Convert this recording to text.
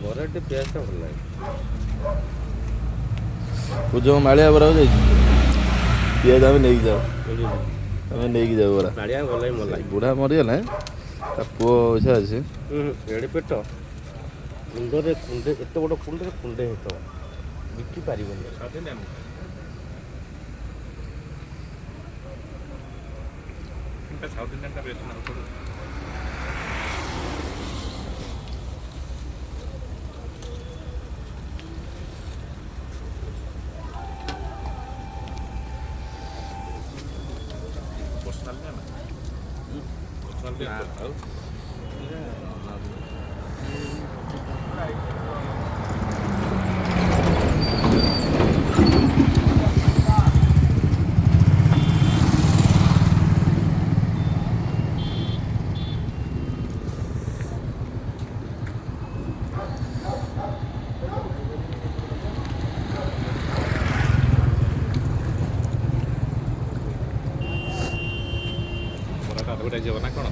ବରା ଟିକେ ପିଆଜଟା ଭଲ ଲାଗେ। ପୂଜକ ମାଳିଆ ବରା ଯାଇଛି ପିଆଜ ଆମେ ନେଇକି ଯାଉ ଆମେ ନେଇକି ଯାଉ ବରା ମାଳିଆ ଭଲ ଲାଗେ ଭଲ ଲାଗେ। ବୁଢ଼ା ମରିଗଲା ତା ପୁଅ ପଇସା ଅଛି ଏଡ଼େ ପେଟ କୁଣ୍ଡରେ କୁଣ୍ଡେ ଏତେ ବଡ଼ କୁଣ୍ଡରେ କୁଣ୍ଡେ ହେଇଥିବ ବିକି ପାରିବନି। ସାଉଥ ଇଣ୍ଡିଆନଟା ବେଷ୍ଟ ନା ଆଉ ବରାଟା ଅଧଘଣ୍ଟା ଯିବ ନା କ'ଣ?